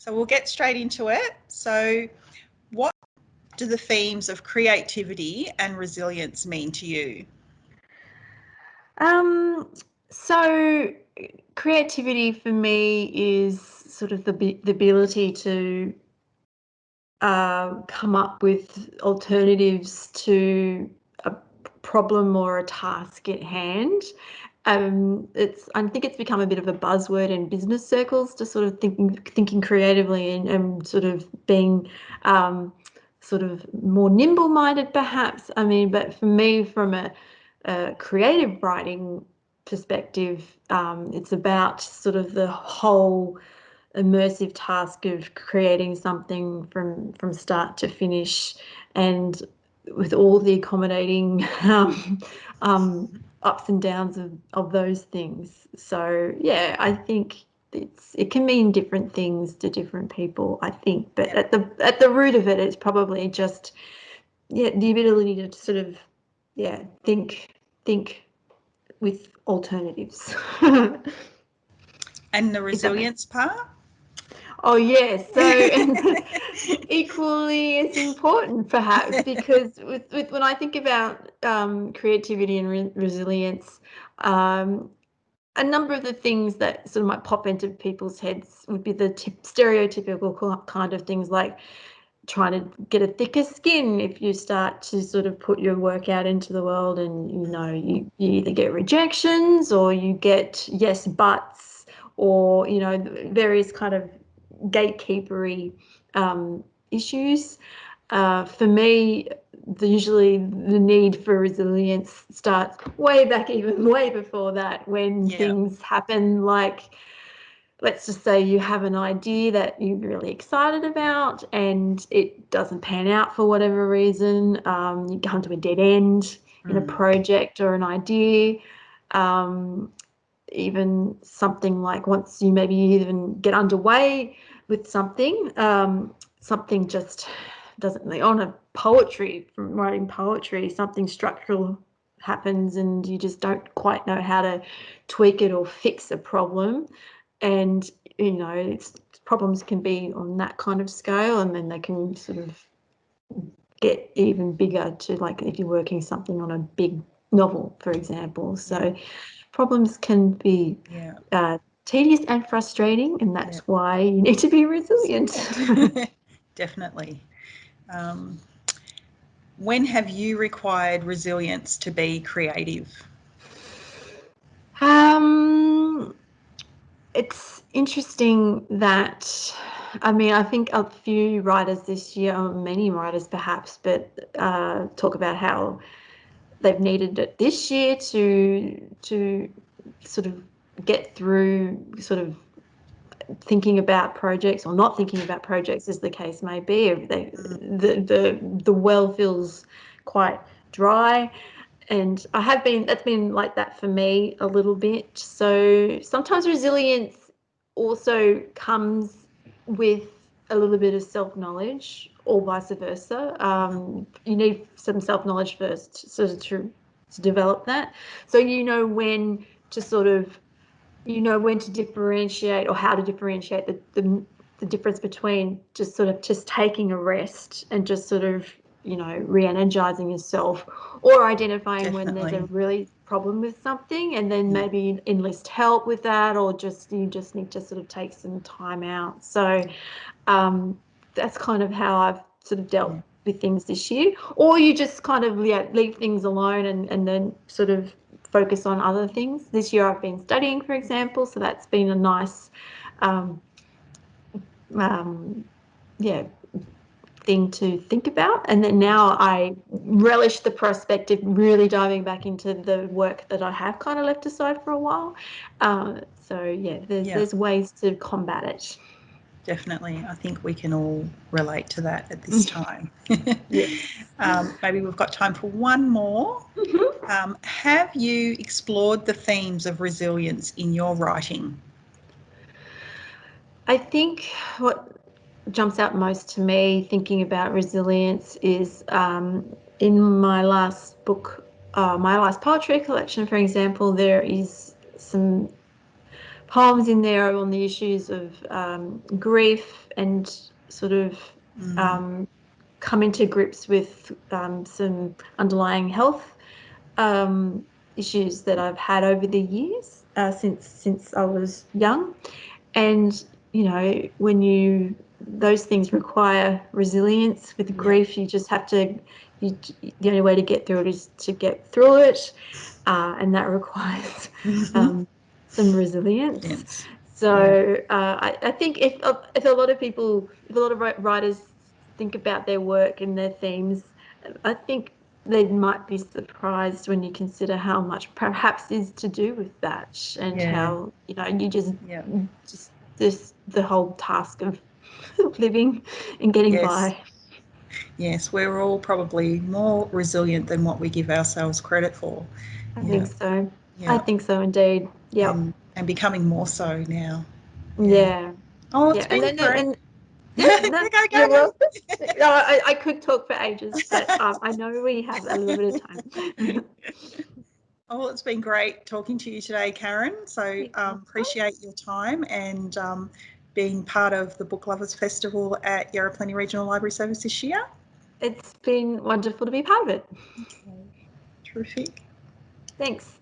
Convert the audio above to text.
So we'll get straight into it. So what do the themes of creativity and resilience mean to you? So creativity for me is sort of the ability to come up with alternatives to a problem or a task at hand. I think it's become a bit of a buzzword in business circles to sort of thinking creatively and sort of being sort of more nimble-minded, perhaps. I mean, but for me, from a creative writing perspective, it's about sort of the whole immersive task of creating something from start to finish, and with all the accommodating ups and downs of those things. So yeah, I think it can mean different things to different people, I think, but at the root of it, it's probably just the ability to sort of think with alternatives. And the resilience part? Oh yes, so equally as important perhaps, because with when I think about creativity and resilience, a number of the things that sort of might pop into people's heads would be the stereotypical kind of things like trying to get a thicker skin if you start to sort of put your work out into the world, and you either get rejections or you get yes buts, or various kind of gatekeepery issues. For me, usually the need for resilience starts way back, even way before that, when things happen like, let's just say you have an idea that you're really excited about and it doesn't pan out for whatever reason. You come to a dead end in a project or an idea. Even something like once you maybe even get underway with something, something just doesn't, like on a poetry, from writing poetry, something structural happens and you just don't quite know how to tweak it or fix a problem. And problems can be on that kind of scale, and then they can sort of get even bigger to, like, if you're working something on a big novel, for example. So problems can be tedious and frustrating, and that's why you need to be resilient. Definitely. When have you required resilience to be creative? It's interesting that, I mean, I think a few writers this year, or many writers perhaps, but talk about how they've needed it this year to sort of get through sort of thinking about projects or not thinking about projects, as the case may be. The well feels quite dry. And that's been like that for me a little bit. So sometimes resilience also comes with a little bit of self-knowledge, or vice versa. You need some self-knowledge first sort of to develop that. So when to sort of, when to differentiate, or how to differentiate the difference between just sort of just taking a rest and just sort of re-energizing yourself, or identifying when there's a really problem with something and then maybe enlist help with that, or you just need to sort of take some time out. So that's kind of how I've sort of dealt with things this year. Or you just kind of leave things alone and then sort of focus on other things. This year I've been studying, for example, so that's been a nice thing to think about. And then now I relish the prospect of really diving back into the work that I have kind of left aside for a while. There's ways to combat it. Definitely. I think we can all relate to that at this time. Maybe we've got time for one more. Have you explored the themes of resilience in your writing? I think what jumps out most to me thinking about resilience is in my last book, my last poetry collection, for example, there is some poems in there on the issues of grief and sort of coming to grips with some underlying health issues that I've had over the years since I was young. And when those things require resilience. With grief, you just have to, the only way to get through it is to get through it, and that requires some resilience. Yes. So I think if a lot of people, if a lot of writers think about their work and their themes, I think they might be surprised when you consider how much perhaps is to do with that, and how you just the whole task of living and getting by. Yes, we're all probably more resilient than what we give ourselves credit for. I think so. Yeah. I think so indeed. Yeah. And becoming more so now. Yeah. Oh, it's Yeah. And been then great. no, you're Go. welcome. No, I could talk for ages, but I know we have a little bit of time. Oh, it's been great talking to you today, Karen. So appreciate your time and being part of the Book Lovers Festival at Yarra Plenty Regional Library Service this year. It's been wonderful to be part of it. Okay. Terrific. Thanks.